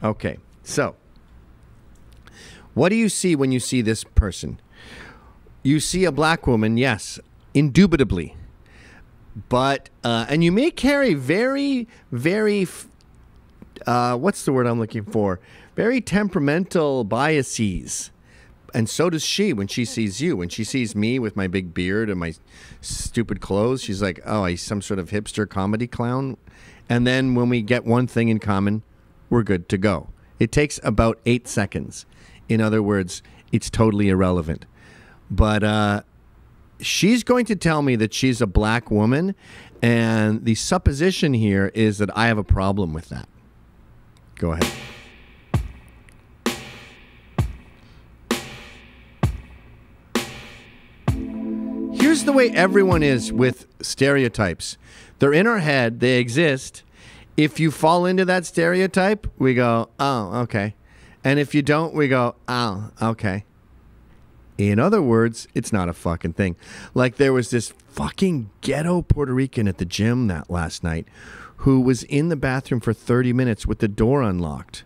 Okay, so what do you see when you see this person? You see a black woman, yes, indubitably. But, and you may carry very, very, what's the word I'm looking for? Very temperamental biases. And so does she when she sees you. When she sees me with my big beard and my stupid clothes, she's like, oh, he's some sort of hipster comedy clown. And then when we get one thing in common, we're good to go. It takes about 8 seconds. In other words, it's totally irrelevant. But she's going to tell me that she's a black woman, and the supposition here is that I have a problem with that. Go ahead. Here's the way everyone is with stereotypes. They're in our head. They exist. If you fall into that stereotype, we go, oh, okay. And if you don't, we go, oh, okay. In other words, it's not a fucking thing. Like there was this fucking ghetto Puerto Rican at the gym that last night who was in the bathroom for 30 minutes with the door unlocked.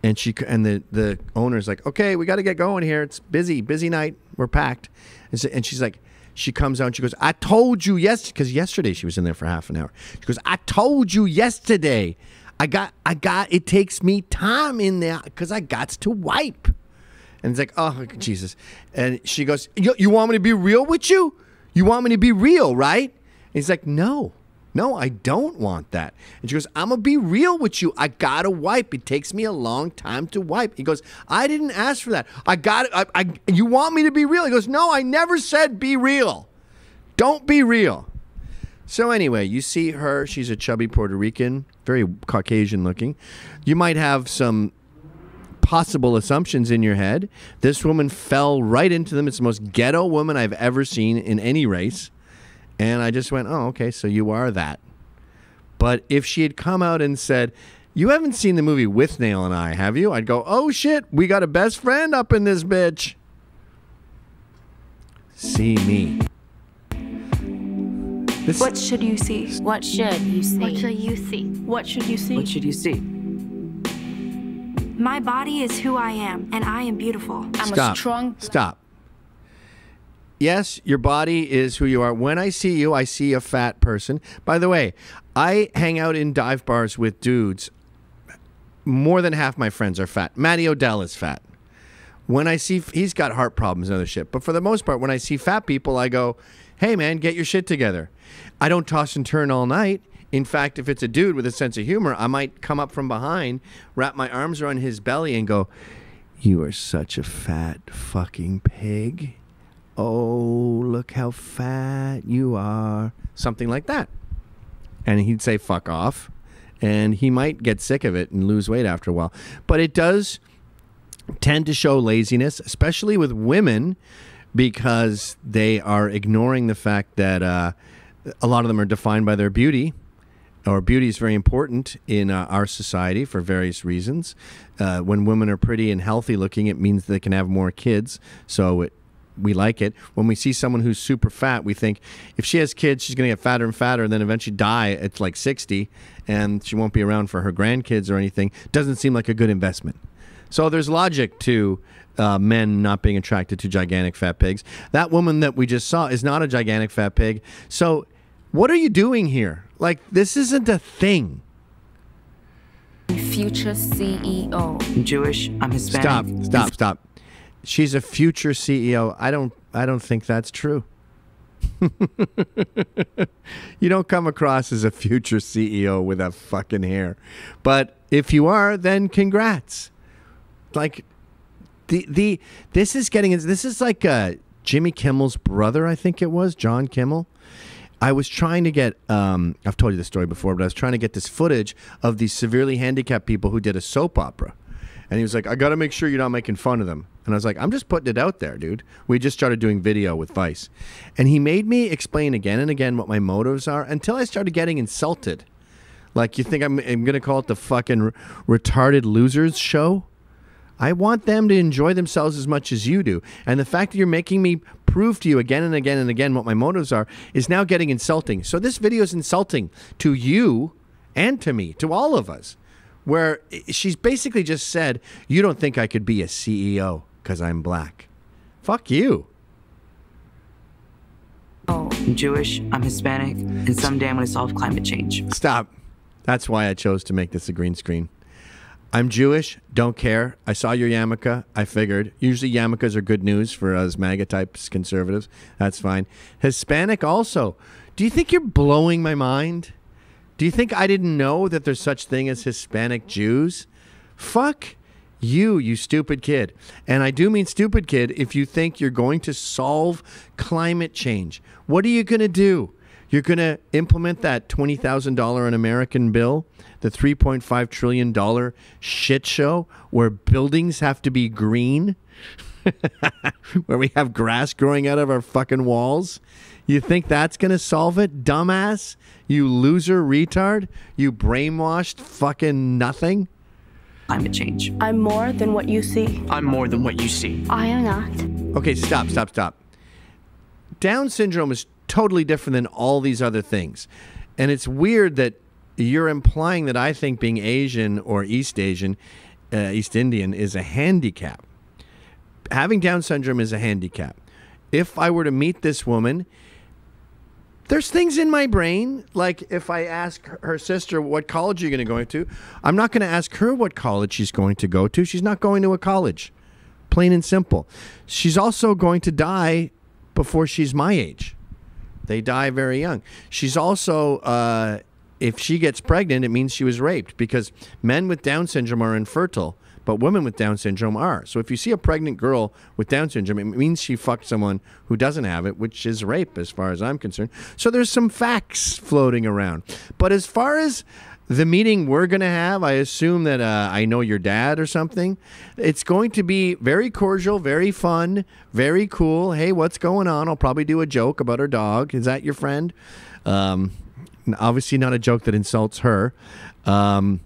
And the owner's like, okay, we got to get going here. It's busy night. We're packed. And she's like, she comes out and she goes, I told you yesterday, because yesterday she was in there for half an hour. She goes, I told you yesterday. It takes me time in there because I got to wipe. And it's like, oh, Jesus. And she goes, you want me to be real with you? You want me to be real, right? And he's like, no, I don't want that. And she goes, I'm going to be real with you. I got to wipe. It takes me a long time to wipe. He goes, I didn't ask for that. You want me to be real? He goes, no, I never said be real. Don't be real. So anyway, you see her. She's a chubby Puerto Rican, very Caucasian looking. You might have some possible assumptions in your head. This woman fell right into them. It's the most ghetto woman I've ever seen in any race. And I just went, oh, okay, so you are that. But if she had come out and said, you haven't seen the movie With Nail and I, have you? I'd go, oh, shit, we got a best friend up in this bitch. See me. What should you see? What should you see? What should you see? What should you see? What should you see? My body is who I am, and I am beautiful. I'm a strong... Stop. Yes, your body is who you are. When I see you, I see a fat person. By the way, I hang out in dive bars with dudes. More than half my friends are fat. Matty Odell is fat. When I see... He's got heart problems and other shit. But for the most part, when I see fat people, I go, hey, man, get your shit together. I don't toss and turn all night. In fact, if it's a dude with a sense of humor, I might come up from behind, wrap my arms around his belly and go, you are such a fat fucking pig. Oh, look how fat you are. Something like that. And he'd say, fuck off. And he might get sick of it and lose weight after a while. But it does tend to show laziness, especially with women, because they are ignoring the fact that a lot of them are defined by their beauty. Or beauty is very important in our society for various reasons. When women are pretty and healthy looking, it means they can have more kids. So we like it. When we see someone who's super fat, we think if she has kids, she's going to get fatter and fatter and then eventually die at like 60 and she won't be around for her grandkids or anything. Doesn't seem like a good investment. So there's logic to men not being attracted to gigantic fat pigs. That woman that we just saw is not a gigantic fat pig. So what are you doing here? Like, this isn't a thing. Future CEO. I'm Jewish. I'm Hispanic. Stop. She's a future CEO. I don't think that's true. You don't come across as a future CEO with that fucking hair. But if you are, then congrats. Like this is like Jimmy Kimmel's brother, I think it was, John Kimmel. I was trying to get, I've told you this story before, but I was trying to get this footage of these severely handicapped people who did a soap opera. And he was like, I got to make sure you're not making fun of them. And I was like, I'm just putting it out there, dude. We just started doing video with Vice. And he made me explain again and again what my motives are until I started getting insulted. Like, you think I'm going to call it the fucking retarded losers show? I want them to enjoy themselves as much as you do. And the fact that you're making me prove to you again and again and again what my motives are is now getting insulting. So this video is insulting to you and to me, to all of us. where she's basically just said, you don't think I could be a CEO because I'm black. Fuck you. I'm Jewish, I'm Hispanic, and someday I'm going to solve climate change. Stop. That's why I chose to make this a green screen. I'm Jewish, don't care. I saw your yarmulke, I figured. Usually yarmulkes are good news for us MAGA types conservatives. That's fine. Hispanic also. Do you think you're blowing my mind? Do you think I didn't know that there's such thing as Hispanic Jews? Fuck you stupid kid. And I do mean stupid kid if you think you're going to solve climate change. What are you going to do? You're going to implement that $20,000 an American bill, the $3.5 trillion shit show where buildings have to be green, where we have grass growing out of our fucking walls. You think that's going to solve it, dumbass? You loser retard? You brainwashed fucking nothing? Climate change. I'm more than what you see. I'm more than what you see. I am not. Okay, stop. Down syndrome is totally different than all these other things. And it's weird that you're implying that I think being Asian or East Asian, East Indian is a handicap. Having Down syndrome is a handicap. If I were to meet this woman, there's things in my brain, like if I ask her sister, what college are you going to go to? I'm not going to ask her what college she's going to go to. She's not going to a college. Plain and simple. She's also going to die before she's my age. They die very young. She's also, if she gets pregnant, it means she was raped because men with Down syndrome are infertile, but women with Down syndrome are. So if you see a pregnant girl with Down syndrome, it means she fucked someone who doesn't have it, which is rape as far as I'm concerned. So there's some facts floating around. But as far as the meeting we're going to have, I assume that I know your dad or something. It's going to be very cordial, very fun, very cool. Hey, what's going on? I'll probably do a joke about her dog. Is that your friend? Obviously not a joke that insults her. I'm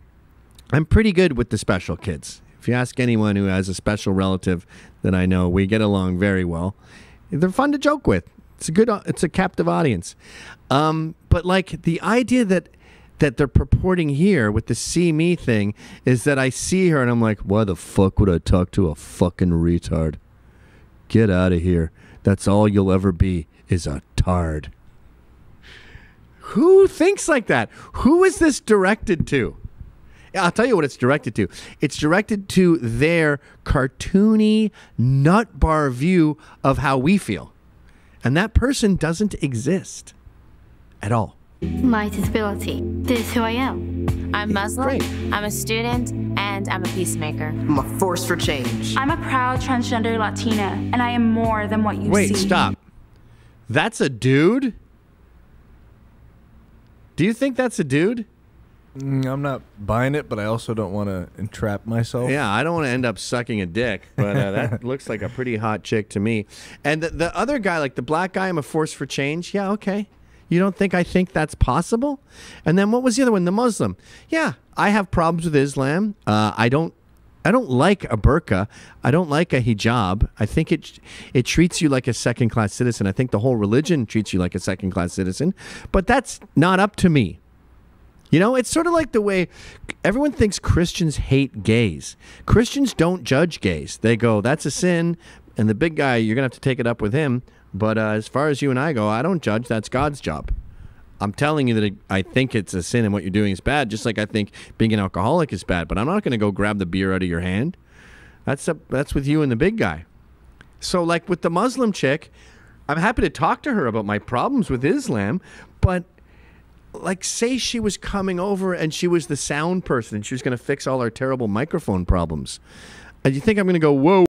pretty good with the special kids. If you ask anyone who has a special relative that I know, we get along very well. They're fun to joke with. It's a captive audience. But like the idea that they're purporting here with the see me thing is that I see her and I'm like, why the fuck would I talk to a fucking retard? Get out of here. That's all you'll ever be is a tard. Who thinks like that? Who is this directed to? I'll tell you what it's directed to. It's directed to their cartoony nut bar view of how we feel. And that person doesn't exist at all. My disability. This is who I am. I'm Muslim, Great. I'm a student, and I'm a peacemaker. I'm a force for change. I'm a proud transgender Latina, and I am more than what you see. Wait, stop. That's a dude? Do you think that's a dude? I'm not buying it, but I also don't want to entrap myself. Yeah, I don't want to end up sucking a dick, but that looks like a pretty hot chick to me. And the other guy, like the black guy, I'm a force for change. Yeah, okay. You don't think I think that's possible? And then what was the other one? The Muslim. Yeah, I have problems with Islam. I don't like a burqa. I don't like a hijab. I think it treats you like a second-class citizen. I think the whole religion treats you like a second-class citizen. But that's not up to me. You know, it's sort of like the way everyone thinks Christians hate gays. Christians don't judge gays. They go, that's a sin, and the big guy, you're going to have to take it up with him. But as far as you and I go, I don't judge. That's God's job. I'm telling you that I think it's a sin and what you're doing is bad, just like I think being an alcoholic is bad. But I'm not going to go grab the beer out of your hand. That's with you and the big guy. So like with the Muslim chick, I'm happy to talk to her about my problems with Islam, but like say she was coming over and she was the sound person and she was going to fix all our terrible microphone problems. And you think I'm going to go, whoa,